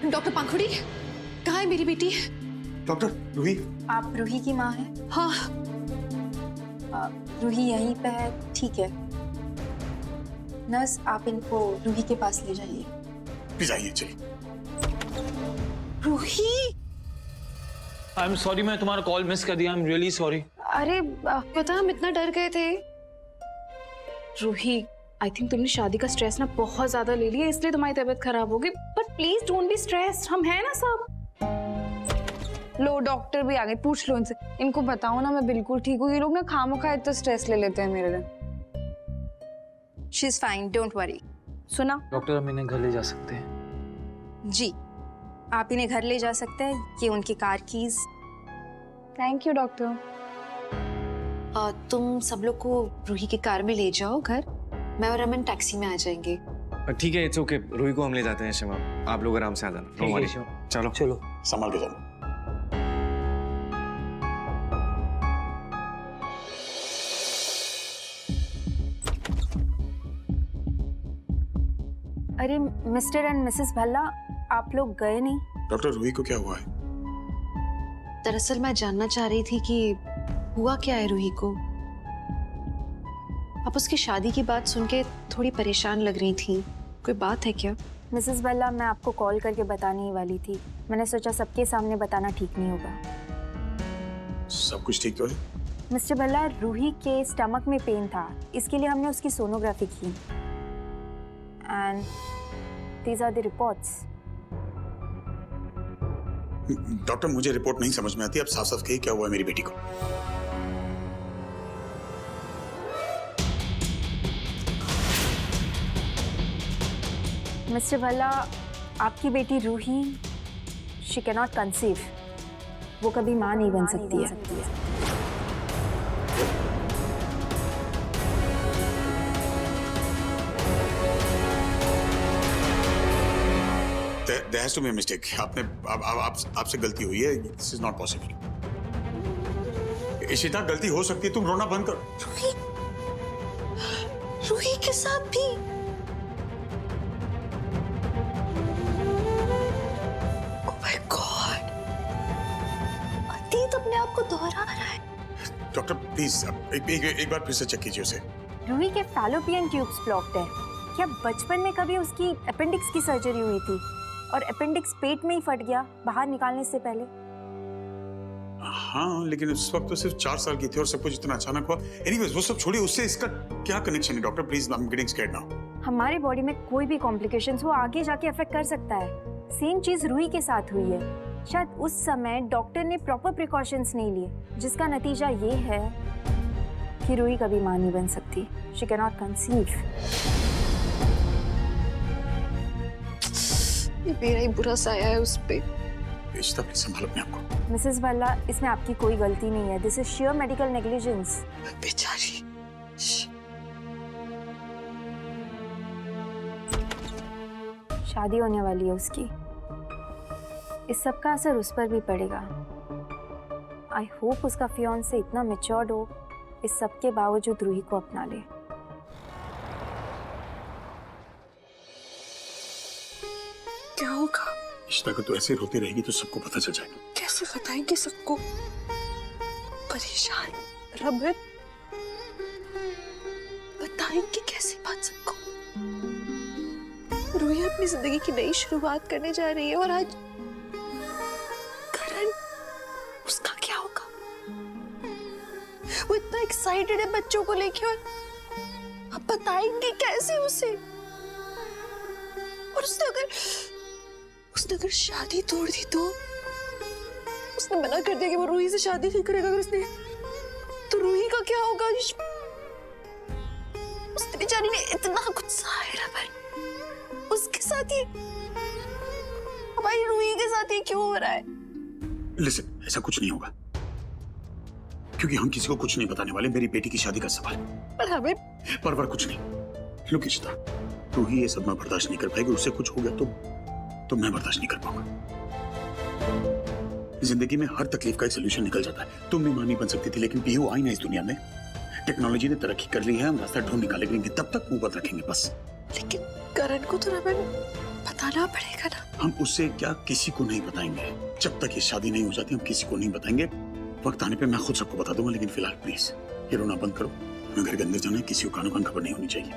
Doctor पंखुड़ी, कहाँ है मेरी बेटी? डॉक्टर रूही। आप रूही की माँ हैं? हाँ। रूही यहीं पे है, ठीक है। नर्स, आप इनको रूही के पास ले जाइए। प्लीज आइए, चलिए। रूही, आई एम सॉरी, मैं तुम्हारा कॉल मिस कर दिया। I am really sorry. अरे पता, हम इतना डर गए थे। रूही, आई थिंक तुमने शादी का स्ट्रेस ना बहुत ज्यादा ले लिया, इसलिए तुम्हारी तबीयत खराब होगी। But please don't be stressed, हम हैं ना सब। लो, डॉक्टर भी आ गए, पूछ लो इनसे। इनको बताओ ना मैं बिल्कुल ठीक हूँ। ये लोग ना खामोखा इतना स्ट्रेस ले लेते हैं मेरे लिए। She is fine, don't worry. सुना? डॉक्टर, हम इन्हें घर ले जा सकते हैं? जी, आप इन्हें घर ले जा सकते हैं। ये उनकी car keys. Thank you doctor. तुम सब लोग को रूही की कार में ले जाओ घर, मैं और अमन टैक्सी में आ जाएंगे। ठीक है, इट्स ओके। रूही को हम ले जाते हैं शिमा, आप लोग आराम से आ जाना। ठीक है, चलो चलो संभाल के जाओ। अरे मिस्टर एंड मिसेस भल्ला, आप लोग गए नहीं? डॉक्टर रूही को क्या हुआ है? दरअसल मैं जानना चाह रही थी कि हुआ क्या है रूही को। आप उसकी शादी की बात सुन के थोड़ी परेशान लग रही थी, कोई बात है क्या? मिसेस भल्ला, मैं आपको कॉल करके बताने ही वाली थी। मैंने सोचा सबके सामने बताना ठीक नहीं होगा। सब कुछ ठीक तो है? मिस्टर भल्ला, रूही के स्टमक में पेन था, इसके लिए हमने उसकी सोनोग्राफी की। And these are the reports. Doctor, मुझे रिपोर्ट नहीं समझ में आती, आप साफ साफ कहिए क्या हुआ है मेरी बेटी को। मिस्टर भल्ला, आपकी बेटी Ruhi, she can not conceive. वो कभी माँ नहीं बन सकती है। There has to be a mistake. आपसे गलती हुई है। This is not possible. Ishita, गलती हो सकती है, तुम रोना बंद करो। रूही के साथ भी? Oh my God! अतीत अपने आप को दोहरा रहा है। डॉक्टर प्लीज एक बार फिर से चेक कीजिए उसे। रूही के फैलोपियन ट्यूब्स ब्लॉक्ड है। क्या बचपन में कभी उसकी अपेंडिक्स की सर्जरी हुई थी और अपेंडिक्स पेट में ही फट गया बाहर निकालने से पहले? हाँ, लेकिन उस वक्त तो सिर्फ 4 साल की थी और सब कुछ इतना अचानक हुआ। एनीवेज, वो सब छोड़िए, उससे इसका क्या कनेक्शन है? Doctor please, I am getting scared now. हमारे बॉडी में कोई भी कॉम्प्लिकेशंस वो आगे जाके अफेक्ट कर सकता है। सेम चीज रूही के साथ हुई है। शायद उस समय डॉक्टर ने प्रॉपर प्रिकॉशंस नहीं लिए, जिसका नतीजा ये है कि रूही कभी मां नहीं बन सकती। She can not conceive. मेरा ही बुरा साया है उस पे। इशिता, प्लीज संभालो अपने आप को। मिसेस भल्ला, इसमें आपकी कोई गलती नहीं है। This is sure medical negligence. बेचारी। शादी होने वाली है उसकी। इस सब का असर उस पर भी पड़ेगा। आई होप उसका फियांसे इतना मैच्योर्ड हो, इस सब के बावजूद रूही को अपना ले। क्या होगा? इशिता, अगर तू ऐसे रोती रहेगी तो सबको पता चल जाएगा। कैसे बताएंगे सबको? परेशान रबत, बताएंगे कैसे बात सबको? रूही अपनी जिंदगी की नई शुरुआत करने जा रही है और आज करण, उसका क्या होगा? वो इतना एक्साइटेड है बच्चों को लेके, और अब बताएंगे कैसे उसे? और उसने अगर शादी तोड़ दी तो? उसने मना कर दिया कि वो रूही से शादी नहीं करेगा। अगर उसने, तो रूही का क्या होगा? उसने बेचारी ने इतना कुछ सहा पर उसके साथ ही, हमारी रूही के साथ ही क्यों हो रहा है? लिसन, ऐसा कुछ नहीं होगा, क्योंकि हम किसी को कुछ नहीं बताने वाले। मेरी बेटी की शादी का सवाल। पर हमें पर कुछ नहीं। लुक इशिता, रूही ये सब मैं बर्दाश्त नहीं कर पाएगी। उससे कुछ हो गया तो मैं बर्दाश्त नहीं कर पाऊंगा। जिंदगी में हर तकलीफ का एक सोल्यूशन निकल जाता है। तुम भी मां नहीं बन सकती थी, लेकिन पीहू आई ना इस दुनिया में। टेक्नोलॉजी ने तरक्की कर ली है, हम रास्ता ढूंढ निकालेंगे, तब तक मुंह बंद रखेंगे बस। लेकिन करण को तो रमन पता बताना पड़ेगा ना। हम उससे क्या किसी को नहीं बताएंगे, जब तक ये शादी नहीं हो जाती हम किसी को नहीं बताएंगे। वक्त आने पे मैं खुद सबको बता दूंगा, लेकिन फिलहाल प्लीज ये रोना बंद करो। हमें घर के अंदर जाना है, किसी को कानो कान खबर नहीं होनी चाहिए।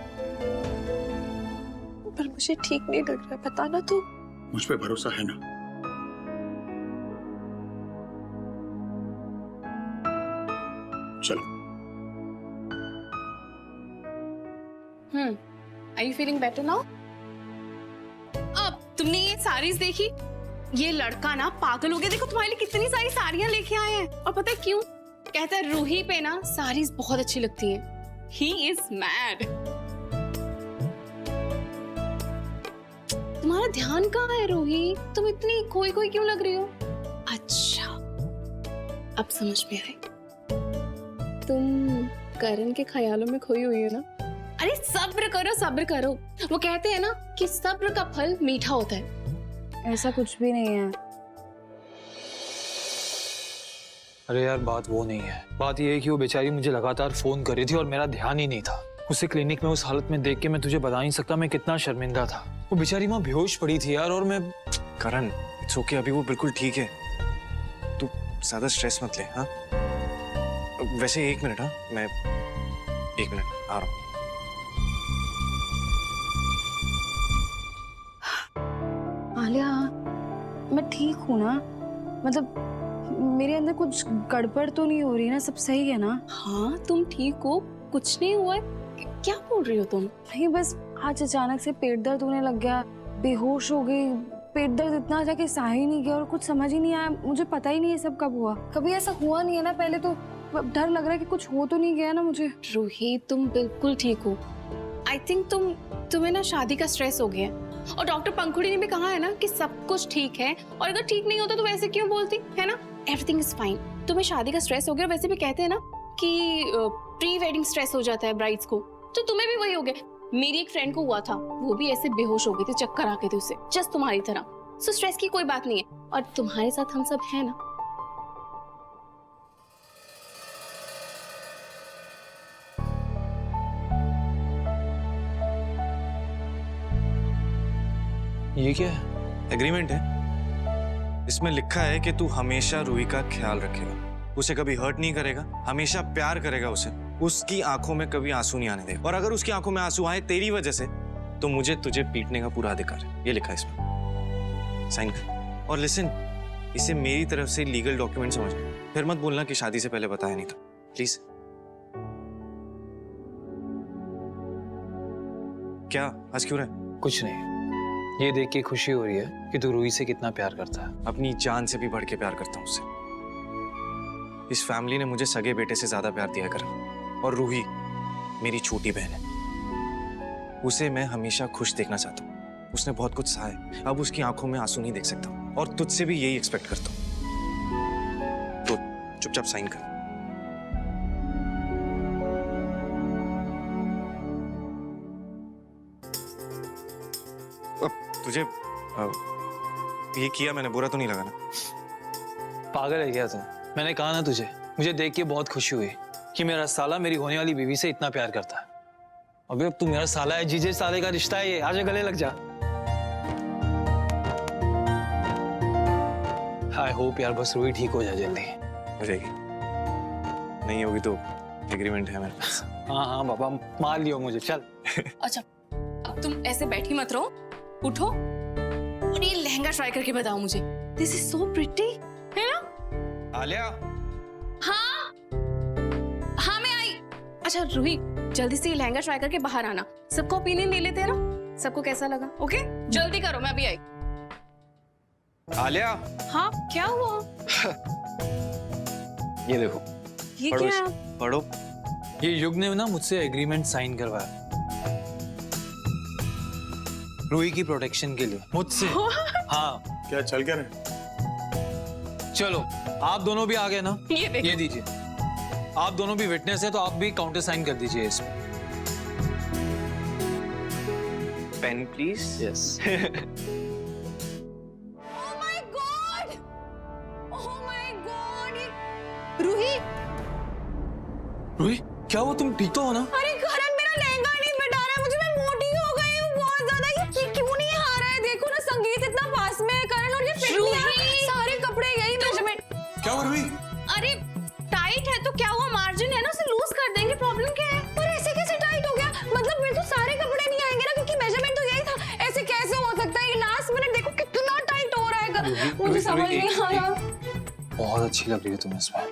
पर मुझे ठीक नहीं लग रहा है, बताना तो। मुझ पे भरोसा है ना? चलो। Are you feeling better now? अब तुमने ये साड़ीज देखी? ये लड़का ना पागल हो गया। देखो तुम्हारे लिए कितनी सारी साड़ियां लेके आए हैं। और पता है क्यों? कहता है रूही पे ना साड़ीज बहुत अच्छी लगती हैं। He is mad. तुम्हारा ध्यान कहाँ है रूही? तुम इतनी खोई खोई क्यों लग रही हो? अच्छा, अब समझ में आई। तुम करण के ख्यालों में खोई हुई हो ना? अरे सब्र करो, सब्र करो। वो कहते हैं ना कि सब्र का फल मीठा होता है। ऐसा कुछ भी नहीं है। अरे यार बात वो नहीं है, बात ये है कि वो बेचारी मुझे लगातार फोन कर रही थी और मेरा ध्यान ही नहीं था। उसे क्लिनिक में उस हालत में देख के मैं तुझे बता नहीं सकता मैं कितना शर्मिंदा था। वो बेचारी वहाँ बेहोश पड़ी थी यार, और मैं। करण, इट्स ओके, अभी वो बिल्कुल ठीक है। तू ज्यादा स्ट्रेस मत ले। हाँ, वैसे 1 मिनट। हाँ, मैं 1 मिनट आ रहा हूँ। आलिया, मैं ठीक हूँ ना? मतलब मेरे अंदर कुछ गड़बड़ तो नहीं हो रही ना? सब सही है ना? हाँ तुम ठीक हो, कुछ नहीं हुआ है। क्या बोल रही हो तुम? नहीं, बस आज अचानक से पेट दर्द होने लग गया, बेहोश हो गई। पेट दर्द इतना था कि सह ही नहीं गया और कुछ समझ ही नहीं आया। मुझे पता ही नहीं है सब कब हुआ। कभी ऐसा हुआ नहीं है ना पहले, तो डर लग रहा है कि कुछ हो तो नहीं गया ना मुझे। रूही तुम बिल्कुल ठीक हो। आई थिंक तुम्हें ना शादी का स्ट्रेस हो गया है। और डॉक्टर पंखुड़ी ने भी कहा है ना कि सब कुछ ठीक है, और अगर ठीक नहीं होता तो वैसे क्यों बोलती है ना? Everything is fine. तुम्हें शादी का स्ट्रेस हो गया। वैसे भी कहते हैं ना कि प्री वेडिंग स्ट्रेस हो जाता है ब्राइड्स को, तो तुम्हें भी वही हो गया। मेरी एक फ्रेंड को हुआ था, वो भी ऐसे बेहोश हो गई थी, चक्कर आ गए थे उसे, जस्ट तुम्हारी तरह। सो स्ट्रेस की कोई बात नहीं है, और तुम्हारे साथ हम सब हैं ना। ये क्या है? एग्रीमेंट है। इसमें लिखा है कि तू हमेशा रूही का ख्याल रखेगा, उसे कभी हर्ट नहीं करेगा, हमेशा प्यार करेगा उसे, उसकी आंखों में कभी आंसू नहीं आने देगा, और अगर उसकी आंखों में आंसू आए तेरी वजह से तो मुझे तुझे पीटने का पूरा अधिकार है। ये लिखा है इसमें, साइन कर। और लिसन, इसे मेरी तरफ से लीगल डॉक्यूमेंट समझना, फिर मत बोलना कि शादी से पहले बताया नहीं था, प्लीज। क्या आज क्यों रहा? कुछ नहीं, ये देख के खुशी हो रही है कि तू रूही से कितना प्यार करता है। अपनी जान से भी बढ़ के प्यार करता हूँ उससे। इस फैमिली ने मुझे सगे बेटे से ज्यादा प्यार दिया कर, और रूही मेरी छोटी बहन है, उसे मैं हमेशा खुश देखना चाहता हूँ। उसने बहुत कुछ सहा है, अब उसकी आंखों में आंसू नहीं देख सकता, और तुझसे भी यही एक्सपेक्ट करता हूँ। तो चुपचाप साइन कर। अब तुझे ये किया मैंने बुरा तो नहीं लगा ना? पागल है क्या तू? मैंने कहा ना तुझे, मुझे देख के बहुत खुशी हुई कि मेरा साला मेरी होने वाली बीवी से इतना प्यार करता है। अबे अब तू मेरा साला है, जीजे साले का रिश्ता है ये, आजा गले लग जा। आई होप यार बस रूही ठीक हो जाए जल्दी। हो जाएगी, नहीं होगी तो एग्रीमेंट है मेरे पास। हाँ हाँ बाबा, मान लियो मुझे, चल। अच्छा अब तुम ऐसे बैठी मत रहो, उठो और ये लहंगा ट्राई करके बताओ मुझे। दिस इज सो प्रिटी, है ना? आलिया। हाँ हाँ मैं आई। अच्छा रूही, जल्दी से ये लहंगा ट्राई करके बाहर आना, सबको ओपिनियन ले लेते हैं ना, सबको कैसा लगा। ओके जल्दी करो, मैं अभी आई। आलिया। हाँ क्या हुआ? ये देखो, ये पढ़ो क्या? पढ़ो। ये युग ने ना मुझसे एग्रीमेंट साइन करवाया रूही की प्रोटेक्शन के लिए, मुझसे। हाँ क्या चल क्या रहा? चलो आप दोनों भी आ गए ना, ये देखो। ये दीजिए। आप दोनों भी विटनेस है तो आप भी काउंटर साइन कर दीजिए इसमें। Pen please. Yes. Oh my God! Oh my God! Ruhi, Ruhi क्या हुआ, तुम ठीक तो हो ना? अरे करण, मेरा लहंगा नहीं बिठा रहा है मुझे, मैं मोटी हो गई हूँ बहुत ज्यादा। ये क्यों नहीं आ रहा है? देखो ना, क्या हुआ रुई? अरे टाइट है तो क्या हुआ, मार्जिन है ना, उसे लूज कर देंगे, प्रॉब्लम क्या है? पर ऐसे कैसे टाइट हो गया? मतलब मेरे तो सारे कपड़े नहीं आएंगे ना, क्योंकि मेजरमेंट तो यही था। ऐसे कैसे हो सकता है? लास्ट मिनट देखो कितना टाइट हो रहा है। मुझे समझ नहीं आ रहा। बहुत अच्छी लग रही है तुम इसमें।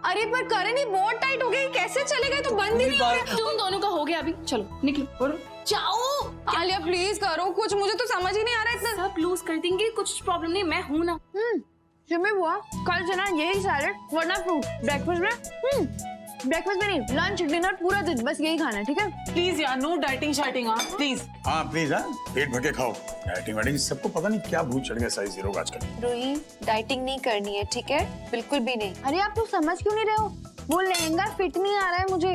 अरे पर करण ये बहुत टाइट हो गया, कैसे चलेगा? तो बंद ही नहीं हो रहा। तुम दोनों का हो गया अभी, चलो निकलो जाओ। आलिया प्लीज करो कुछ, मुझे तो समझ ही नहीं आ रहा इतना। सब लूज कर देंगे, कुछ प्रॉब्लम नहीं, मैं हूं ना। जिम्मे हुआ कल से ना यही सैलेड वरना फ्रूट, ब्रेकफास्ट में ब्रेकफास्ट में नहीं, लंच डिनर पूरा दिन बस यही खाना है, ठीक है? प्लीज यार, नो डाइटिंग शाइटिंग, हाँ प्लीज। हाँ प्लीज, हाँ पेट भर के खाओ। डाइटिंग वाइटिंग सबको पता नहीं क्या भूत चढ़ गया साइज 0 का आजकल। रूही, डाइटिंग नहीं करनी है, ठीक है? बिल्कुल भी नहीं। अरे आप लोग समझ क्यों नहीं रहे हो? वो लहंगा फिट नहीं आ रहा है मुझे।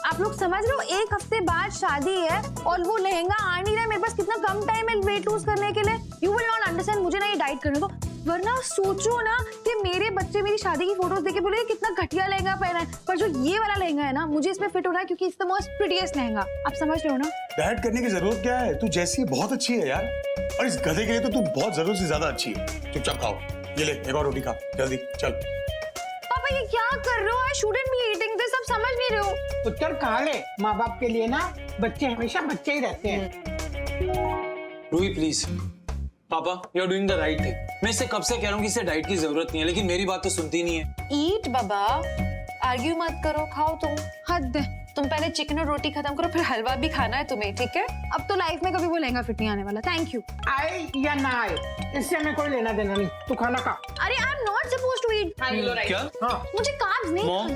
आप लोग समझ रहे हो, 1 हफ्ते बाद शादी है और वो लहंगा आ नहीं रहा है। मेरे पास कितना कम टाइम है वेट लूज करने के लिए। यू विल नॉट अंडरस्टैंड, मुझे ना ये डाइट करने दो। वरना सोचो ना कि मेरे बच्चे मेरी शादी की फोटोज देख के बोले कितना घटिया लहंगा पहना है, पर जो ये वाला लहंगा है ना, मुझे इसमें फिट हो रहा है क्योंकि it's the most prettiest lehenga. आप समझ रहे हो ना? डाइट करने की जरूरत क्या है? तू जैसी है बहुत अच्छी है यार, और इस गधे के लिए तो तू बहुत जरूरत से ज्यादा अच्छी है। चुपचाप खाओ, ये ले एक और रोटी खा, जल्दी चल। पापा ये क्या कर रहे हो? I shouldn't be eating this, आप समझ नहीं रहे हो? उत्तर खा ले, माँ बाप के लिए ना बच्चे हमेशा बच्चे ही रहते हैं। रूही प्लीज, पापा you are doing the right thing. मैं इससे कब से कह रहा हूँ कि इसे डाइट की जरूरत नहीं है, लेकिन मेरी बात तो सुनती नहीं है। ईट बाबा, आर्ग्यू मत करो, खाओ तुम। हद है। तुम पहले चिकन और रोटी खत्म करो, फिर हलवा भी खाना है तुम्हें, ठीक है? अब तो लाइफ में कभी वो लहंगा फिट नहीं आने वाला। Thank you. आए या ना आए, इससे हमें कोई लेना देना नहीं। तू खाना खा। अरे I am not supposed to eat. क्या? हाँ मुझे कार्ब्स नहीं मॉम,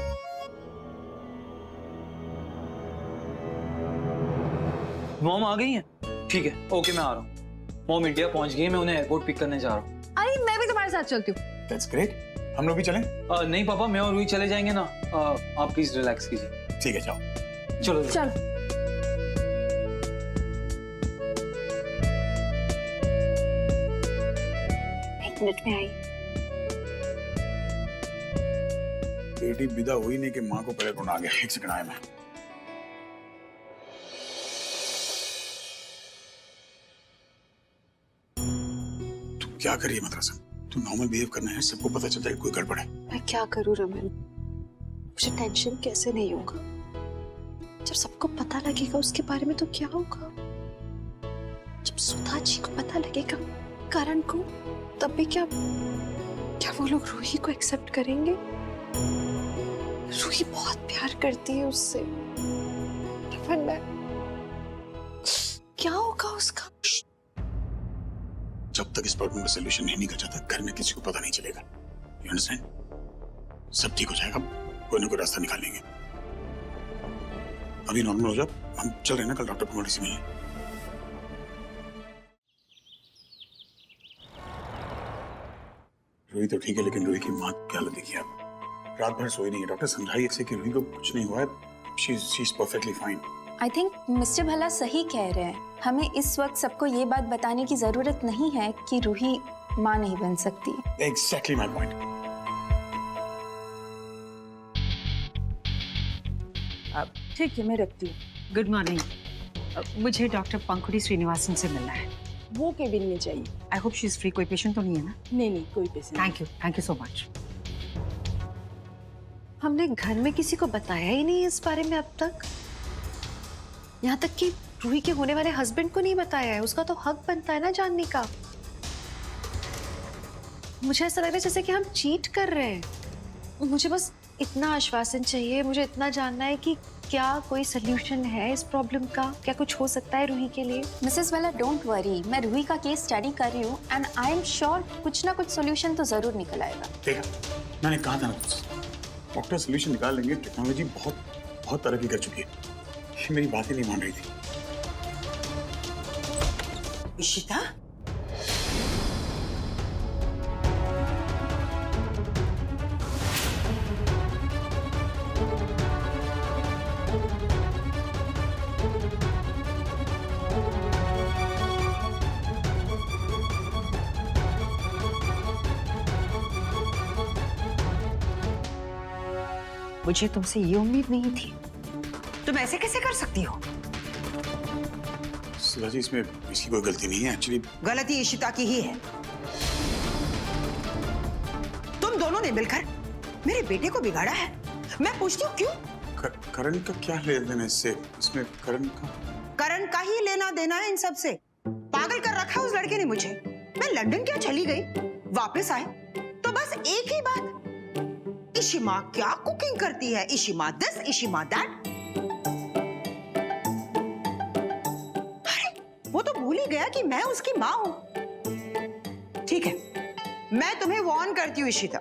मॉम आ गई हैं? ठीक है, ओके मैं आ रहा हूँ। मॉम इंडिया पहुंच गई है, मैं उन्हें एयरपोर्ट पिक करने जा रहा हूँ। अरे मैं भी तुम्हारे साथ चलती हूँ। दैट्स ग्रेट, हम लोग भी चलें? नहीं पापा, मैं और रूही चले जाएंगे ना। आप प्लीज रिलैक्स कीजिए। ठीक है जाओ। चलो चल। एक मिनट में आई। बेटी विदा हुई नहीं कि माँ को पहले रोना आ गया। 1 सेकंड आया मैं। तुम क्या करिए मद्रासा? तुम नॉर्मल बिहेव करना है, सबको पता चलता है कोई गड़बड़ है। मैं क्या करूं रमन? मुझे टेंशन कैसे नहीं होगा? जब सबको पता लगेगा उसके बारे में तो क्या होगा? जब सुधा जी को पता लगेगा, करण को, तब भी क्या वो लोग रूही को एक्सेप्ट करेंगे? रूही बहुत प्यार करती है उससे। रमन, मैं क्या होगा उसका? जब तक इस प्रॉब्लम का सलूशन नहीं निकल जाता, घर में किसी को पता नहीं चलेगा। You understand? सब ठीक हो जाएगा, कोई ना कोई रास्ता निकाल लेंगे। अभी नॉर्मल हो जाओ, हम चल रहे हैं ना कल डॉक्टर पंखुड़ी से मिलने। रूही तो ठीक है, लेकिन रूही की माँ क्या हालत देखिए आप। रात भर सोई नहीं है। डॉक्टर समझाइए इसे कि रूही को कुछ नहीं हुआ है। She is perfectly fine. I think mister भला सही कह रहे हैं। हमें इस वक्त सबको ये बात बताने की जरूरत नहीं है कि रूही माँ नहीं बन सकती। Exactly my point. ठीक है, मैं रखती हूँ। Good morning. मुझे डॉक्टर पंखुड़ी श्रीनिवासन से मिलना है। वो केबिन में चाहिए। I hope she is free. कोई पेशेंट तो नहीं है ना? नहीं कोई patient. Thank you so much. हमने घर में किसी को बताया ही नहीं इस बारे में अब तक। यहाँ तक कि रूही के होने वाले हस्बैंड को नहीं बताया है। उसका तो हक बनता है ना जानने का। मुझे ऐसा लग रहा है जैसे कि हम चीट कर रहे हैं। मुझे बस इतना आश्वासन चाहिए, मुझे इतना जानना है कि क्या कोई सोल्यूशन है इस प्रॉब्लम का? क्या कुछ हो सकता है रूही के लिए? मिसेस वाला डोंट वरी, मैं रूही का केस स्टडी कर रही हूँ एंड आई एम श्योर कुछ ना कुछ सोल्यूशन तो जरूर निकल आएगा। देखा, मैंने कहा था ना तुझसे, डॉक्टर सोल्यूशन निकाल लेंगे। टेक्नोलॉजी बहुत तरक्की कर चुकी है। ये मेरी बात ही नहीं मान रही थी। इशिता, मुझे तुमसे ये उम्मीद नहीं थी। तुम ऐसे कैसे कर सकती हो? सुधा जी, इसमें इसकी कोई गलती नहीं है। एक्चुअली गलती इशिता की ही है। ने मिलकर मेरे बेटे को बिगाड़ा है। मैं पूछती हूँ क्यों? करण का क्या लेना देना इससे? इसमें करण का ही लेना देना है इन सब से। पागल कर रखा है उस लड़के ने मुझे। मैं लंदन क्या चली गई, वापस आए तो बस एक ही बात, इशिमा क्या कुकिंग करती है, इशिमा दिस इशिमा दैट। अरे वो तो भूल ही गया कि मैं उसकी माँ हूं। ठीक है, मैं तुम्हें वार्न करती हूँ इशिता,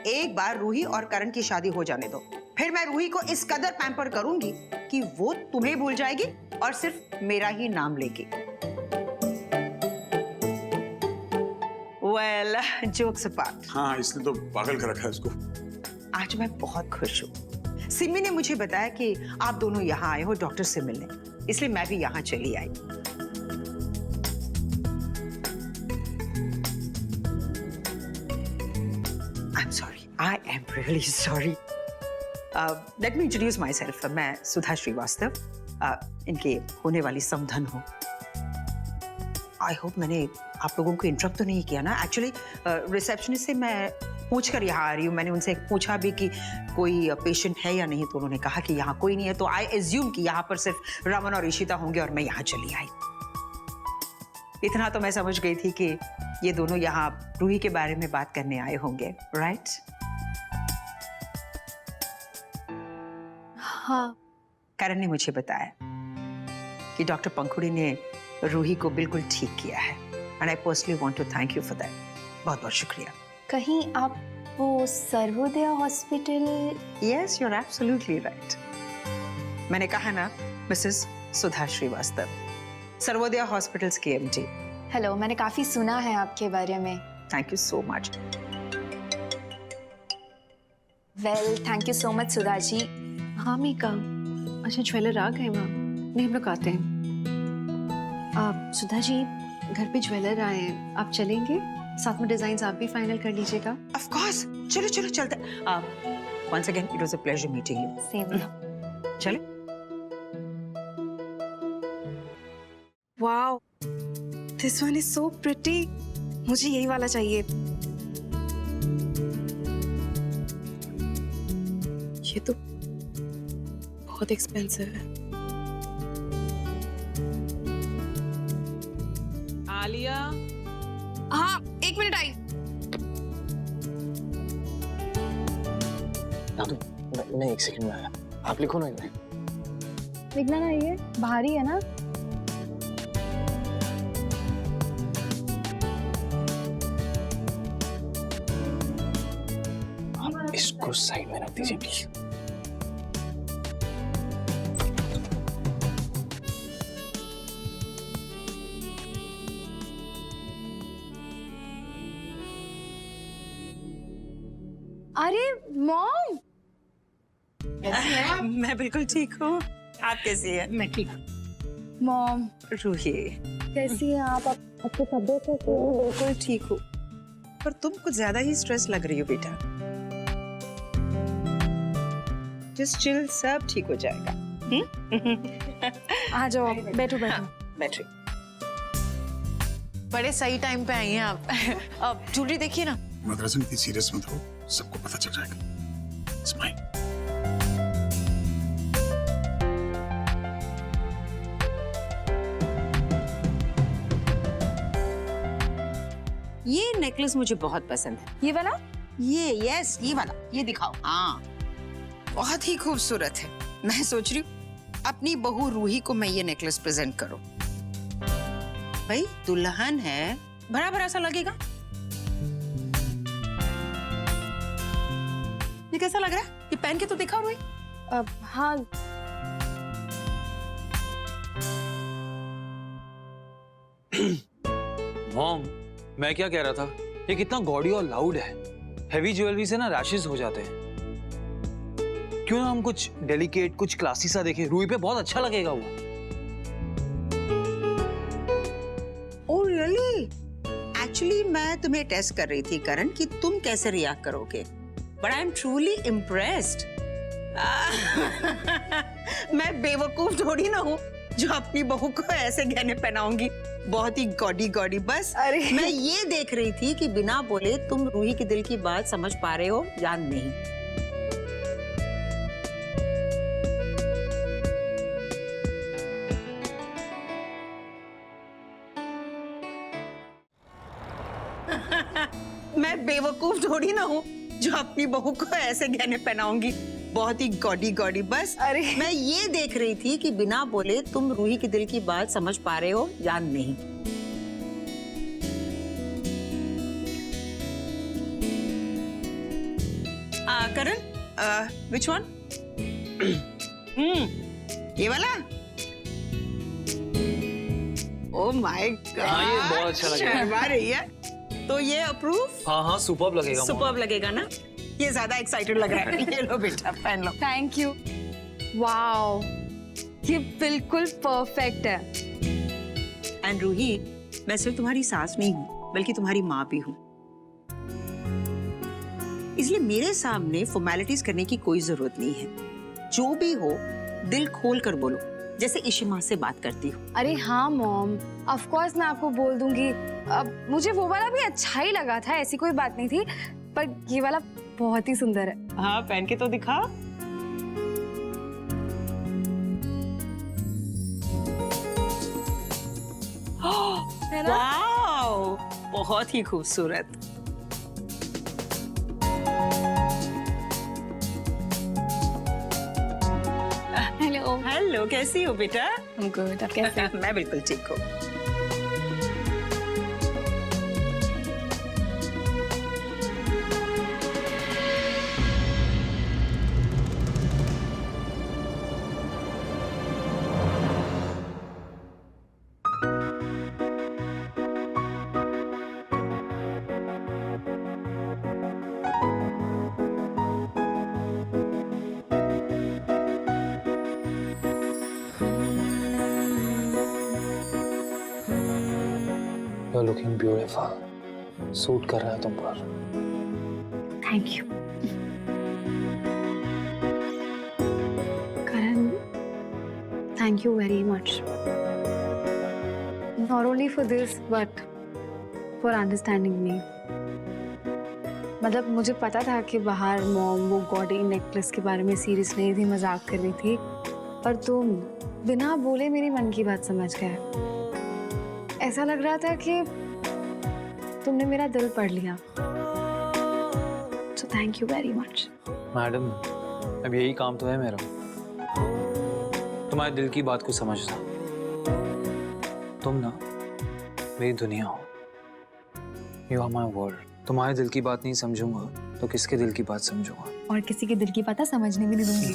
एक बार रूही और करण की शादी हो जाने दो, फिर मैं रूही को इस कदर पैम्पर करूंगी कि वो तुम्हें भूल जाएगी और सिर्फ मेरा ही नाम लेगी। Well, jokes apart. हाँ, इसने तो पागल कर रखा है उसको। आज मैं बहुत खुश हूँ। सिमी ने मुझे बताया कि आप दोनों यहाँ आए हो डॉक्टर से मिलने, इसलिए मैं भी यहाँ चली आई। I'm sorry. I am really sorry. Let me introduce myself. मैं सुधा श्रीवास्तव, इनके होने वाली समधन हूँ। I hope मैंने आप लोगों को इंटरप्ट तो नहीं किया ना? एक्चुअली रिसेप्शनिस्ट से मैं पूछ कर यहाँ आ रही हूँ। मैंने उनसे पूछा भी कि कोई पेशेंट है या नहीं, तो उन्होंने कहा कि यहाँ कोई नहीं है, तो आई एज्यूम कि यहाँ पर सिर्फ रमन और इशिता होंगे और मैं यहाँ चली आई। इतना तो मैं समझ गई थी कि ये दोनों यहाँ रूही के बारे में बात करने आए होंगे, राइट? हाँ। करण ने मुझे बताया कि डॉक्टर पंखुड़ी ने रूही को बिल्कुल ठीक किया है, and I personally want to thank you for that. बहुत बहुत शुक्रिया। कहीं आप वो Sarvodaya hospital? Yes, you are absolutely right. मैंने कहा ना, मिसेस सुधा श्रीवास्तव, सर्वोदय हॉस्पिटल्स की एमडी। हेलो, मैंने काफी सुना है आपके बारे में। Thank you so much. Well, thank you so much Sudha ji. हाँ मीका, अच्छा ज्वेलर आ गए वहाँ? नहीं, हम लोग आते हैं। आप सुधा जी, घर पे ज्वेलर आए हैं, आप चलेंगे? साथ में डिजाइन आप भी फाइनल कर लीजिएगा। ऑफ कोर्स, चलो चलो चलते। Once again it was a pleasure meeting you. Same. चले। Wow, this one is so pretty. मुझे यही वाला चाहिए। ये तो बहुत एक्सपेंसिव है। आलिया, हाँ, एक मिनट आई। नहीं, एक सेकंड में आया। आप लिखो ना इन्हें। लिखना ना, ये भारी है ना? आप इसको साइड में रख दीजिए प्लीज। अरे मॉम, मैं बिल्कुल ठीक हूँ। आप कैसी हैं? मैं ठीक हूँ। मॉम रूही, कैसी हैं आप? आपकी तबीयत कैसी है? बिल्कुल ठीक हूँ, पर तुम कुछ ज्यादा ही स्ट्रेस लग रही हो बेटा। जस्ट चिल, सब ठीक हो जाएगा। आ जाओ, बैठो बैठो। बैठो। बड़े सही टाइम पे आई हैं आप। अब ज्वेलरी देखिए ना। मदरसा इतनी सीरियस मत हो, सबको पता चल जाएगा। स्माइल। ये नेकलेस मुझे बहुत पसंद है। ये वाला? ये, यस, ये वाला, ये दिखाओ। हाँ, बहुत ही खूबसूरत है। मैं सोच रही हूँ अपनी बहू रूही को मैं ये नेकलेस प्रेजेंट करूं। भाई दुल्हन है, भरा भरा सा लगेगा। ये कैसा लग रहा है? ये पहन के तो दिखाओ रूही। हाँ। मॉम, मैं क्या कह रहा था, ये कितना गॉडी और लाउड है। हेवी ज्वेलरी से ना रैशेस हो जाते हैं। क्यों ना हम कुछ डेलिकेट, कुछ क्लासी सा देखें? रूही पे बहुत अच्छा लगेगा वो। Oh really? एक्चुअली मैं तुम्हें टेस्ट कर रही थी करण कि तुम कैसे रिएक्ट करोगे, but I am truly impressed. मैं बेवकूफ थोड़ी ना हूँ जो अपनी बहू को ऐसे गहने पहनाऊंगी। बहुत ही गॉडी गॉडी। बस मैं ये देख रही थी कि बिना बोले तुम रूही के दिल की बात समझ पा रहे हो या नहीं। मैं बेवकूफ थोड़ी ना हूँ जो अपनी बहू को ऐसे गहने पहनाऊंगी। बहुत ही गॉडी गॉडी। बस मैं ये देख रही थी कि बिना बोले तुम रूही के दिल की बात समझ पा रहे हो या नहीं। करण, विच वन? ये वाला? ओह माय गॉड, हाँ, ये बहुत अच्छा लगेगा। शर्मा रही है। तो ये अप्रूव? हाँ हाँ, सुपर्ब लगेगा। सुपर्ब लगेगा ना? ये ज्यादा एक्साइटेड लग रहा है। ये लो बेटा, पहन लो। Thank you. वाओ, ये बिल्कुल परफेक्ट है। एंड रूही, मैं सिर्फ तुम्हारी सास नहीं हूँ बल्कि तुम्हारी माँ भी हूँ, इसलिए मेरे सामने फॉर्मेलिटीज करने की कोई जरूरत नहीं है। जो भी हो दिल खोल कर बोलो, जैसे इशिमा से बात करती हूँ। अरे हाँ मॉम, ऑफ कोर्स मैं आपको बोल दूंगी। अब मुझे वो वाला भी अच्छा ही लगा था, ऐसी कोई बात नहीं थी, पर ये वाला बहुत ही सुंदर है। हाँ, पहन के तो दिखा। है ना? वाओ, बहुत ही खूबसूरत। हेलो। हेलो, कैसी हो बेटा? गुड, आप कैसे? मैं बिल्कुल ठीक हूँ। You're looking beautiful. सूट कर रहा है तुम पर। Thank you. Karan, thank you very much. Not only for this, but for understanding me. मतलब मुझे पता था कि बाहर मॉम वो गॉडी नेकलेस के बारे में सीरियस नहीं थी, मजाक कर रही थी, पर तुम बिना बोले मेरी मन की बात समझ गए। ऐसा लग रहा था कि तुमने मेरा दिल पढ़ लिया। So thank you very much. Madam, अब यही काम तो है मेरा, तुम्हारे दिल की बात को समझना। तुम ना मेरी दुनिया हो, यू आर माई वर्ल्ड। तुम्हारे दिल की बात नहीं समझूंगा तो किसके दिल की बात समझूंगा? और किसी के दिल की बात समझने भी नहीं दूंगी।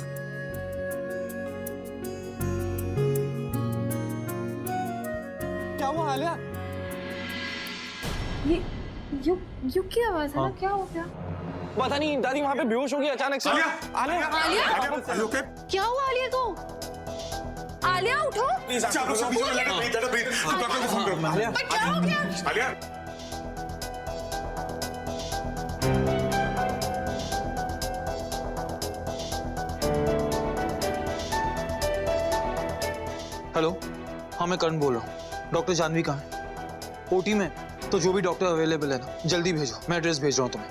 क्या हुआ आलिया? यू की आवाज है ना? क्या हो गया? पता नहीं, दादी वहाँ पे बेहोश हो गई अचानक से। आलिया, क्या हुआ आलिया को? आलिया उठो। आलिया, पर क्या हो गया? हेलो, हाँ मैं करण बोल रहा हूँ। डॉक्टर जानवी कहाँ है? ओटी में? तो जो भी डॉक्टर अवेलेबल है ना, जल्दी भेजो। मैं एड्रेस भेज रहा हूँ तुम्हें।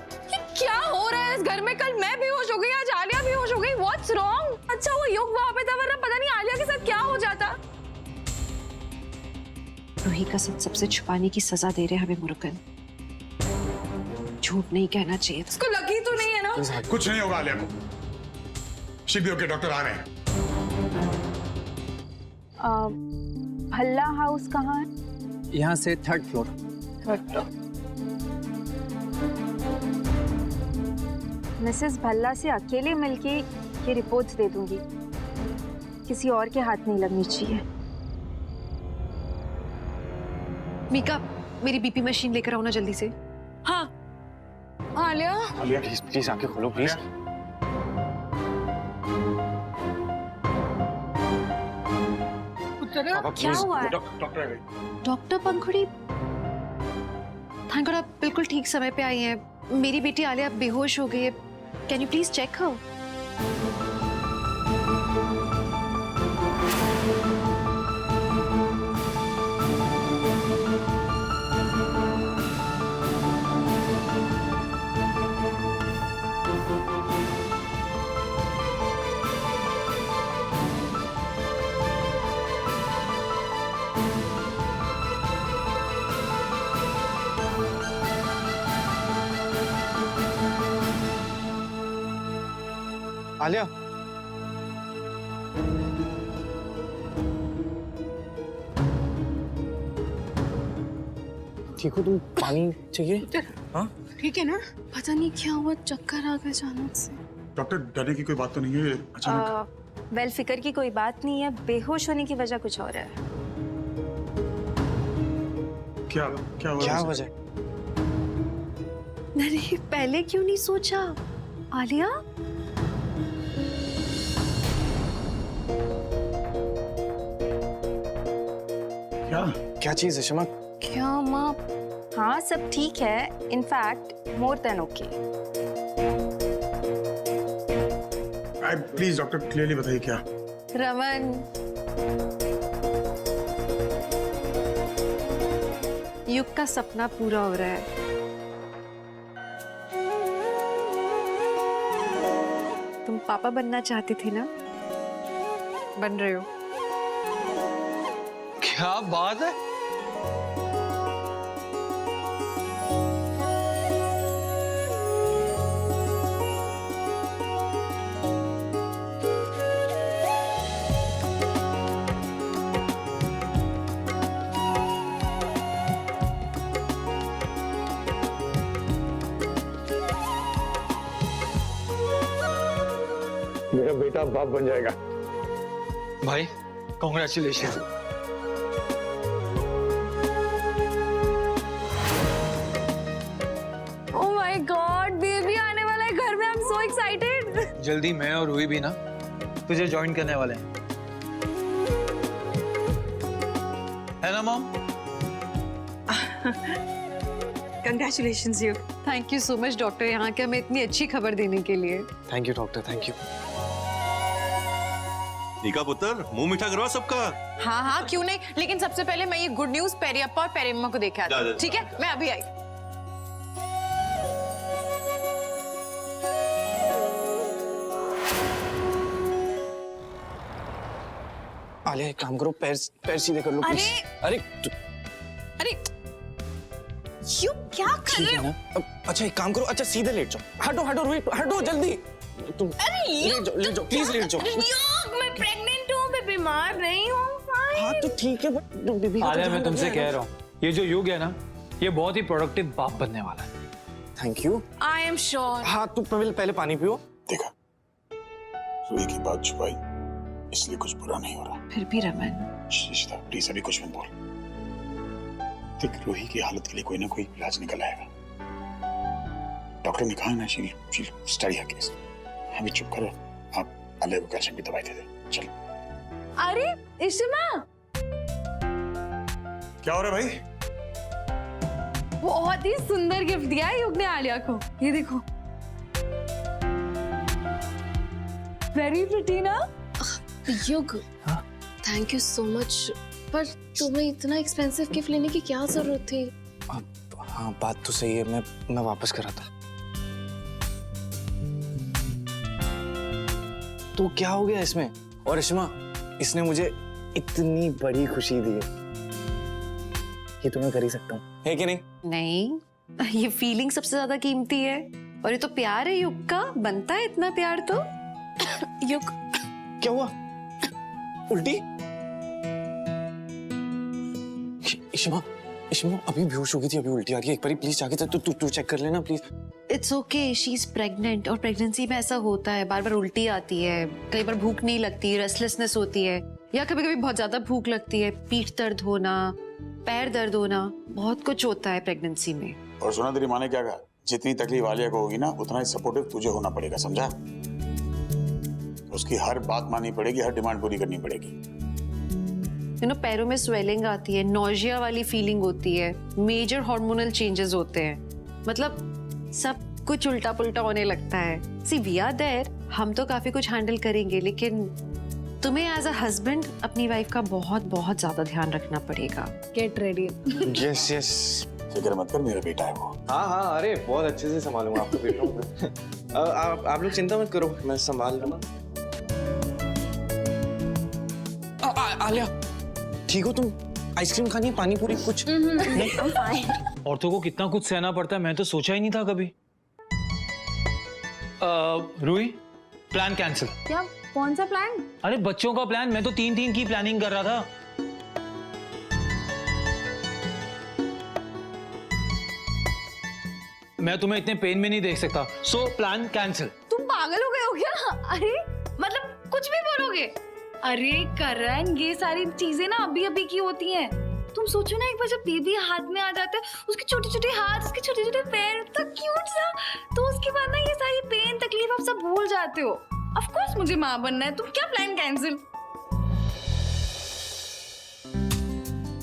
क्या हो रहा है इस घर में? कल मैं बेहोश हो गई, आज आलिया बेहोश हो गई। What's wrong? अच्छा वो युग वहाँ पे था, वरना पता नहीं आलिया के साथ क्या हो जाता। रूही का सच सबसे छुपाने की सजा दे रहे हमें मुरुगन। झूठ नहीं कहना चाहिए। उसको लगी तो नहीं है ना? कुछ नहीं होगा आलिया को। शिबियों के डॉक्टर आ रहे हैं। भल्ला हाउस कहाँ है? यहाँ से 3rd फ्लोर। मिसेस भल्ला से अकेले मिलके ये रिपोर्ट्स दे दूंगी, किसी और के हाथ नहीं लगनी चाहिए। मीका, मेरी बीपी मशीन लेकर आओ ना जल्दी से। हाँ आलिया, आलिया प्लीज प्लीज आंखें खोलो प्लीज। क्या हुआ है? डॉक्टर पंखुड़ी, थैंक गॉड आप बिल्कुल ठीक समय पे आई हैं। मेरी बेटी आलिया बेहोश हो गई है। कैन यू प्लीज चेक हर? आलिया, ठीक हो तुम? पानी चाहिए? हाँ ठीक है ना? पता नहीं क्या हुआ, चक्कर आ गए अचानक से। डॉक्टर, डरने की कोई बात तो नहीं है अचानक? वेल फिकर की कोई बात नहीं है, बेहोश होने की वजह कुछ और है। क्या क्या हुआ? क्या वजह? नहीं, पहले क्यों नहीं सोचा? आलिया, क्या क्या चीज है शमा? क्या माँ? हाँ सब ठीक है, in fact more than okay. Please doctor clearly बताइए क्या? रमन, युग का सपना पूरा हो रहा है। तुम पापा बनना चाहती थी ना? बन रहे हो। क्या बात है? मेरा बेटा बाप बन जाएगा। भाई congratulation. Oh my God, baby आने वाला है घर में। I am so excited. जल्दी मैं और रूही भी ना तुझे ज्वाइन करने वाले हैं, है ना mom? Congratulations Yug. Thank you so much doctor, यहाँ के हमें इतनी अच्छी खबर देने के लिए। Thank you doctor, thank you. Nika पुत्र, मुंह मीठा करवा सबका। हाँ हाँ क्यों नहीं, लेकिन सबसे पहले मैं ये गुड न्यूज पेरियप्पा और पेरिम्मा को देके आती हूँ, ठीक है? मैं अभी आई। आलिया एक काम करो, पैर सीधे कर लो प्लीज। अरे अरे यू क्या कर रहे हो? अच्छा एक काम करो, अच्छा सीधे लेट जाओ। हटो हटो रूही, हटो जल्दी। तुम ले जाओ प्लीज, लेट जाओ। मैं प्रेग्नेंट हूँ, मैं बीमार नहीं हूँ। हाँ तो ठीक है, बट बेबी का आलिया मैं तुमसे कह रहा हूँ, ये जो युग है ना, ये बहुत ही प्रोडक्टिव बाप बनने वाला है। Thank you. I am sure. हाँ तू पहले पानी पियो। देखा, रूही की बात छुपाई इसलिए कुछ बुरा नहीं हो रहा। फिर भी रमन, शिशिता प्लीज अभी कुछ मत बोल। देख, रूही की हालत के लिए कोई ना कोई इलाज निकल आएगा। डॉक्टर ने कहा ना, शील स्टडी है केस। अभी चुप करो, आप आलिया को कैल्शियम की दवाई दे दे। चल। अरे इशिमा, क्या हो रहा है भाई? बहुत ही सुंदर गिफ्ट दिया है युग ने आलिया को। ये देखो, वेरी प्रिटी ना? युग, थैंक यू सो मच, पर तुम्हें इतना एक्सपेंसिव गिफ्ट लेने की क्या जरूरत थी? हाँ बात तो सही है, मैं वापस करा था। तो क्या हो गया इसमें? और इश्मा, इसने मुझे इतनी बड़ी खुशी दी है, ये तो मैं कर ही सकता हूँ, है कि नहीं? नहीं, ये फीलिंग सबसे ज्यादा कीमती है, और ये तो प्यार है युग का। बनता है इतना प्यार तो। युग, क्या हुआ? उल्टी? इश्मा अभी बेहोश हो गई थी, अभी उल्टी आ रही है। एक बार प्लीज जाके तू चेक कर लेना please. It's okay, she is pregnant, और प्रेगनेंसी में ऐसा होता है, बार बार उल्टी आती है, कई बार भूख नहीं लगती, रेस्टलेसनेस होती है, या कभी कभी बहुत ज्यादा भूख लगती है, पीठ दर्द होना, पैर दर्द होना, बहुत कुछ होता है प्रेगनेंसी में। और सुना, तेरी माँ ने क्या कहा? जितनी तकलीफ आलिया को होगी ना, उतना ही सपोर्टिव तुझे होना पड़ेगा, समझा? उसकी हर बात माननी पड़ेगी, हर डिमांड पूरी करनी पड़ेगी। पैरों में स्वेलिंग आती है, नोजिया वाली फीलिंग होती है, मेजर हार्मोनल चेंजेस होते हैं, मतलब सब कुछ उल्टा पुल्टा होने लगता है। सी वी आर देयर, हम तो काफी कुछ हैंडल करेंगे, लेकिन तुम्हें एज अ हस्बैंड अपनी वाइफ का बहुत बहुत ज्यादा ध्यान रखना पड़ेगा। Get ready. यस फिक्र मत कर, मेरा बेटा है वो। हाँ अरे बहुत अच्छे से संभालूंगा आपको बेटा। आप लोग चिंता मत करो, मैं संभाल लूंगा। आलिया ठीक हो तुम? आइसक्रीम खानी है, पानी पूरी कुछ? औरतों को कितना कुछ सहना पड़ता है, मैं तो सोचा ही नहीं था कभी। Ruhi, plan cancel. क्या? कौन सा प्लान? अरे बच्चों का प्लान, मैं तो 3-3 की प्लानिंग कर रहा था। मैं तुम्हें इतने पेन में नहीं देख सकता, सो प्लान कैंसिल। तुम पागल हो गए हो क्या? अरे मतलब कुछ भी बोलोगे? अरे करण, ये सारी चीजें ना अभी अभी की होती हैं। तुम सोचो ना, एक बार जब बेबी हाथ में आ जाता है, उसके छोटे छोटे हाथ, उसके छोटे छोटे पैर, तो क्यूट सा, तो उसके बाद ना ये सारी पेन तकलीफ आप सब भूल जाते हो। ऑफ कोर्स मुझे माँ बनना है, तुम क्या प्लान कैंसिल?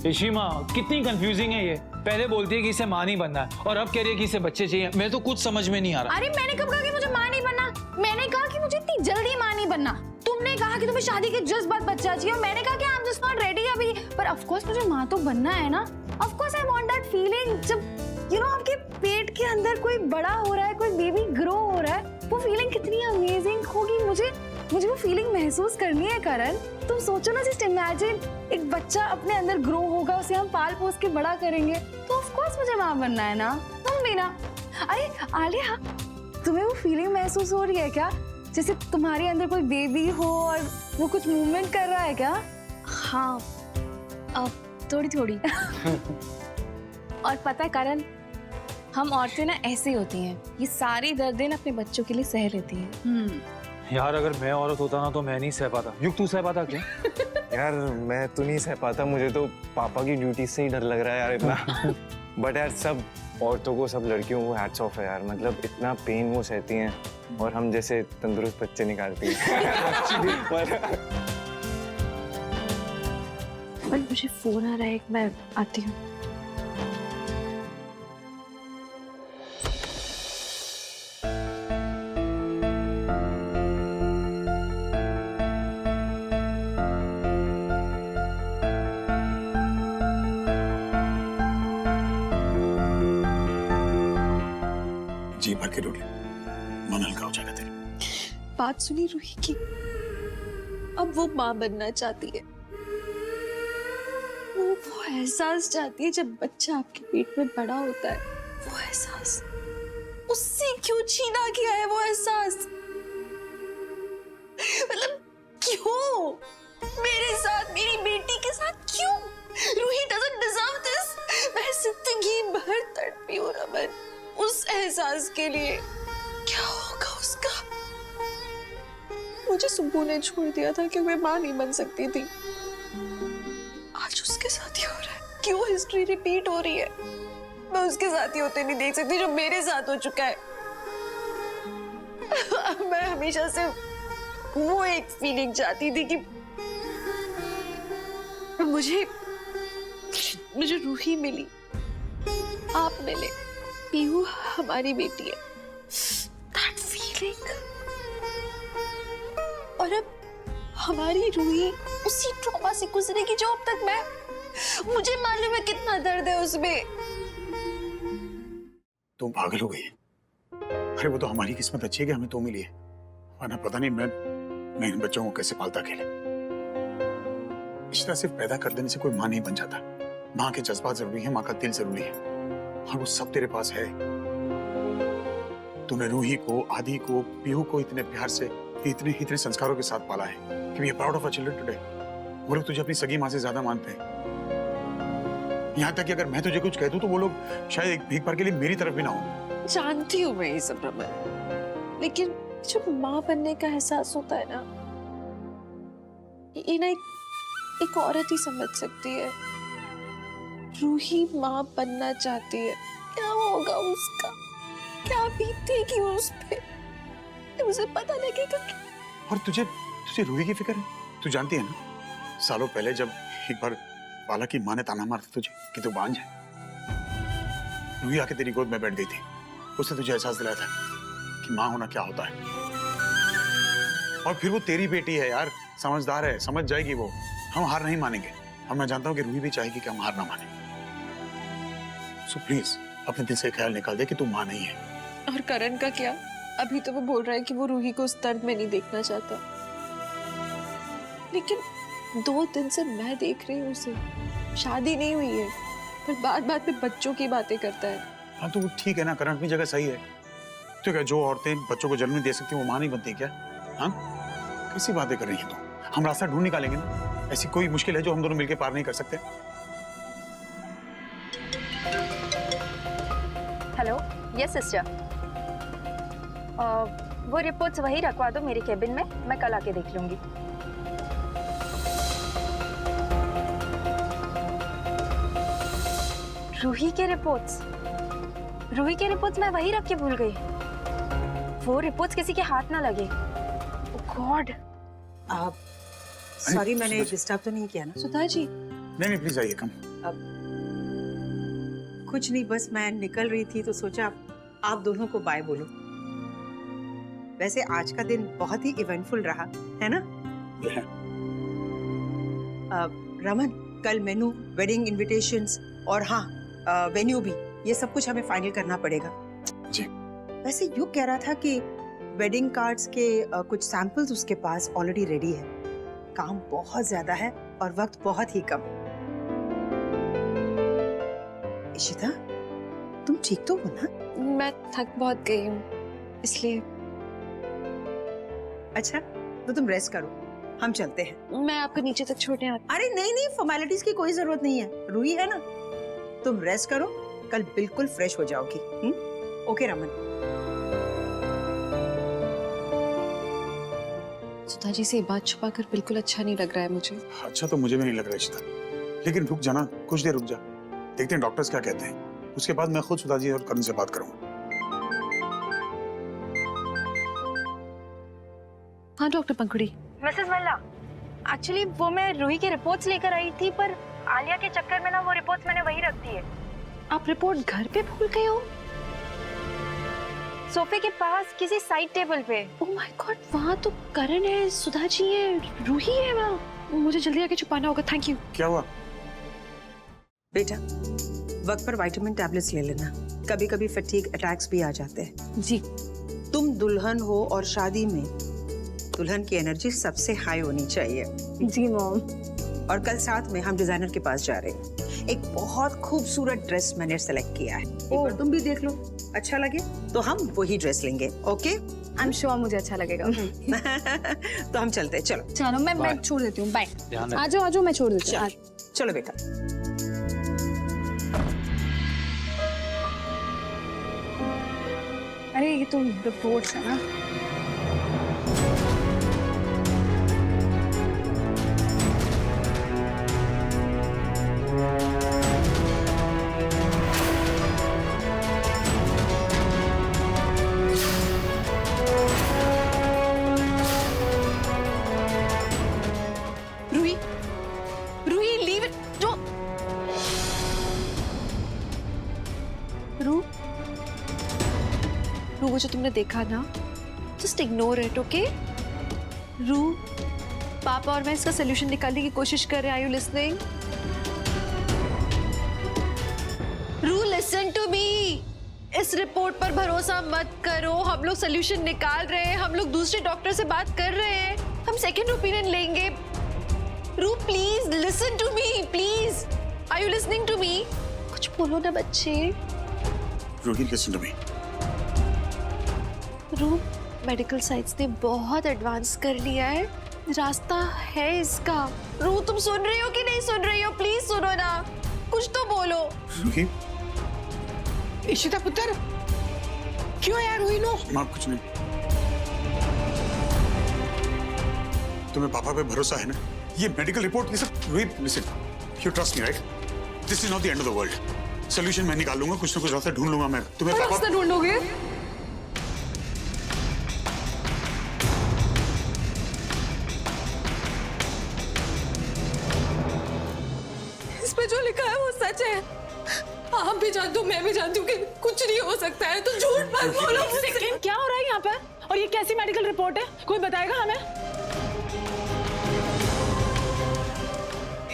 इशिमा, कितनी कंफ्यूजिंग है ये। पहले बोलती है कि इसे माँ नहीं बनना है और अब कह रही है कि इसे बच्चे चाहिए। मैं तो कुछ समझ में नहीं आ रहा। अरे मैंने कब कहा कि मुझे माँ नहीं बनना? मैंने कहा कि मुझे इतनी जल्दी माँ नहीं बनना। तुमने कहा कि तुम्हें शादी के जस्ट बाद बच्चा चाहिए और मैंने कहा कि I am just not ready अभी। पर ऑफ कोर्स मुझे माँ तो बनना है ना। Of course I want that feeling, जब यू नो आपके पेट के अंदर कोई बड़ा हो रहा है, कोई बेबी ग्रो हो रहा है, वो फीलिंग कितनी अमेजिंग होगी। मुझे वो फीलिंग महसूस करनी है करण। तुम सोचो ना, जस्ट इमेजिन एक बच्चा अपने अंदर ग्रो होगा, उसे हम पाल पोस के बड़ा करेंगे, तो ऑफ कोर्स मुझे माँ बनना है ना। तुम भी ना। अरे आलिया, तुम्हें वो फीलिंग महसूस हो रही है क्या, जैसे तुम्हारे अंदर कोई बेबी हो और वो कुछ मूवमेंट कर रहा है क्या? हाँ, अब थोड़ी थोड़ी। और पता है करण, हम औरतें ना ऐसी होती हैं, ये सारी दर्दें ना अपने बच्चों के लिए सह लेती हैं। यार अगर मैं औरत होता ना तो मैं नहीं सह पाता। युग, तू सह पाता क्या? यार मैं तो नहीं सह पाता, मुझे तो पापा की ड्यूटी से ही डर लग रहा है यार इतना। बट यार सब औरतों को, सब लड़कियों को हैट्स ऑफ है यार, मतलब इतना पेन वो सहती हैं और हम जैसे तंदुरुस्त बच्चे निकालती हैं। पर मुझे फोन आ रहा है, मैं आती हूँ। जी भर के डोले, मन हल्का हो जाएगा तेरे। बात सुनी रूही की, अब वो माँ बनना चाहती है। वो एहसास चाहती है जब बच्चा आपके पेट में बड़ा होता है। वो एहसास उससे क्यों छीना गया है? वो एहसास मतलब क्यों मेरे साथ, मेरी बेटी के साथ क्यों? Ruhi doesn't deserve this। मैं जिंदगी भर तड़पी हूँ रमन उस एहसास के लिए। क्या होगा उसका? मुझे सुब्बू ने छोड़ दिया था कि मैं माँ नहीं बन सकती थी। आज उसके साथ ही हो रहा है। क्यों हिस्ट्री रिपीट हो रही है? मैं उसके साथ ही होते नहीं देख सकती जो मेरे साथ हो चुका है। मैं हमेशा से वो एक फीलिंग चाहती थी कि मुझे रूही मिली, आप मिले, पीहू हमारी बेटी है। That feeling। और अब हमारी रूही उसी ट्रॉमा से गुजरेगी जो अब तक मुझे मालूम है कितना दर्द है उसमें। तुम पागल हो गई। अरे वो तो हमारी किस्मत अच्छी है कि हमें तो मिली है, वरना पता नहीं मैं इन बच्चों को कैसे पालता अकेले। रिश्ता सिर्फ पैदा कर देने से कोई माँ नहीं बन जाता। माँ के जज्बात जरूरी है, माँ का दिल जरूरी है, और वो सब तेरे पास है। तूने रूही को, आदि को, पीहू को इतने प्यार से, इतने संस्कारों के साथ पाला है कि we are proud of our children today. वो लोग तुझे अपनी सगी माँ से ज्यादा मानते हैं। यहाँ तक कि अगर मैं तुझे कुछ कह दूं तो वो लोग शायद एक भीख भर के लिए मेरी तरफ भी ना हो। जानती हूँ मैं ये सब रमन, लेकिन जब माँ बनने का एहसास होता है ना, ये ना एक औरत ही समझ सकती है। रूही माँ बनना चाहती है। क्या होगा उसका? क्या बीतेगी उस पे? उसे पता लगेगा कि... और तुझे रूही की फिक्र है? तू जानती है ना, सालों पहले जब एक बार बाला की माँ ने ताना मारा था तुझे कि तू बांझ है, रूही आके तेरी गोद में बैठ गई थी। उसने तुझे एहसास दिलाया था कि माँ होना क्या होता है। और फिर वो तेरी बेटी है यार, समझदार है, समझ जाएगी वो। हम हार नहीं मानेंगे, और मैं जानता हूँ कि रूही भी चाहेगी कि हम हार ना माने। सो प्लीज अपने दिल से ख्याल निकाल दे कि तू माँ नहीं है। और करण का क्या? अभी तो वो बोल रहा है कि वो रूही को उस दर्द में नहीं देखना चाहता, लेकिन 2 दिन से मैं देख रही हूँ उसे। शादी नहीं हुई है, पर बात में बच्चों की बातें करता है। हाँ तो ठीक है ना, करण अपनी जगह सही है। तो क्या जो औरतें बच्चों को जन्म दे सकती हैं वो माँ नहीं बनती क्या? हाँ, कैसी बातें कर रही हैं तुम? हम रास्ता ढूंढ निकालेंगे ना। ऐसी कोई मुश्किल है जो हम दोनों मिलकर पार नहीं कर सकते? Hello, yes sister. वो रिपोर्ट्स वही रखवा दो मेरे केबिन में, मैं कल आके देख लूंगी। रूही के रिपोर्ट्स मैं वही रख के भूल गई। वो रिपोर्ट्स किसी के हाथ ना लगे। ओह गॉड। सॉरी, मैंने डिस्टर्ब तो नहीं किया ना? सुधा जी, नहीं प्लीज आइए, कम। कुछ नहीं, बस मैं निकल रही थी तो सोचा आप दोनों को बाय बोलो। वैसे आज का दिन बहुत ही इवेंटफुल रहा है ना? रमन, कल मेनू, वेडिंग इनविटेशंस और हाँ वेन्यू भी, ये सब कुछ हमें फाइनल करना पड़ेगा। जी। वैसे यू कह रहा था कि वेडिंग कार्ड्स के कुछ सैंपल्स उसके पास ऑलरेडी रेडी है। काम बहुत ज्यादा है और वक्त बहुत ही कम। इशिता, तुम ठीक तो हो ना? मैं थक बहुत गई हूँ, इसलिए। अच्छा, तो तुम रेस्ट करो, हम चलते हैं। मैं आपको नीचे तक छोड़ने आती। अरे नहीं, फॉर्मेलिटीज की कोई जरूरत नहीं है। रूही है ना, तुम रेस्ट करो, कल बिल्कुल फ्रेश हो जाओगी। ओके रमन। सुधा जी से ये बात छुपा कर बिल्कुल अच्छा नहीं लग रहा है मुझे। अच्छा तो मुझे भी नहीं लग रहा इशिता, लेकिन रुक जाना, कुछ देर रुक जा, देखते हैं डॉक्टर्स क्या कहते हैं। उसके बाद मैं खुद सुधा जी और करण से बात करूंगा। हाँ डॉक्टर पंखुड़ी। मिसेस मल्ला, एक्चुअली वो मैं रूही के रिपोर्ट्स लेकर आई थी, पर आलिया के चक्कर में ना वो रिपोर्ट्स मैंने वही रख दी है। आप रिपोर्ट घर पे भूल गए हो? सोफे के पास किसी साइड टेबल पे। ओह माय गॉड, वहाँ तो करण है, सुधा जी है, रूही है वहाँ। मुझे जल्दी आके छुपाना होगा। Thank you. क्या हुआ? बेटा, वक्त पर विटामिन टैबलेट्स ले लेना, कभी कभी फटीग अटैक्स भी आ जाते हैं। जी। तुम दुल्हन हो और शादी में दुल्हन की एनर्जी सबसे हाई होनी चाहिए। जी मॉम। और कल साथ में हम डिजाइनर के पास जा रहे हैं। एक बहुत खूबसूरत ड्रेस मैंने सेलेक्ट किया है, एक बार तुम भी देख लो, अच्छा लगे तो हम वही ड्रेस लेंगे। ओके? आई एम श्योर मुझे अच्छा लगेगा। तो हम चलते हैं, चलो। चलो, मैं छोड़ देती हूँ। बाय। ध्यान आ जाओ, मैं छोड़ देती हूँ। चलो बेटा। अरे ये तो रिपोर्ट्स है ना। Ruhi leave it. रू, वो जो तुमने देखा ना, जस्ट इग्नोर इट, ओके? रू, पापा और मैं इसका सोल्यूशन निकालने की कोशिश कर रहे हैं। Are you listening? Ru, listen to me. इस रिपोर्ट पर भरोसा मत करो। हम लोग सोल्यूशन निकाल रहे हैं, हम लोग दूसरे डॉक्टर से बात कर रहे हैं, हम सेकंड ओपिनियन लेंगे। Ru please listen to me, please. Are you listening to me? कुछ बोलो ना बच्चे। Ruhi, listen to me. Ru, medical science ने बहुत एडवांस कर लिया है, रास्ता है इसका। रू, तुम सुन रही हो कि नहीं सुन रही हो? प्लीज सुनो ना, कुछ तो बोलो। रूही, इशिता पुत्र, क्यों यार रूही नो? माँ कुछ नहीं। तुम्हें पापा पे भरोसा है ना? ये मेडिकल रिपोर्ट, ये सब। Ruhi listen, you trust me, right? This is not the end of the world. Solution मैं निकाल लूंगा, कुछ ना कुछ रास्ता ढूंढ लूंगा मैं। तुम्हें पापा रास्ता ढूंढोगे? इस पे जो लिखा है वो सच है। आप भी जानते हो, मैं भी जानती हूँ कि कुछ नहीं हो सकता है, तो झूठ मत बोलो मुझसे। क्या हो रहा है यहाँ पे? और ये कैसी मेडिकल रिपोर्ट है? कोई बताएगा हमें?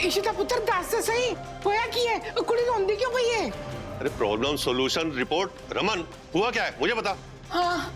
इशिता पुत्र, दस से सही होया की है, कुड़ी रोंदी क्यों पई है? अरे प्रॉब्लम सॉल्यूशन रिपोर्ट। रमन, हुआ क्या है मुझे बता। हाँ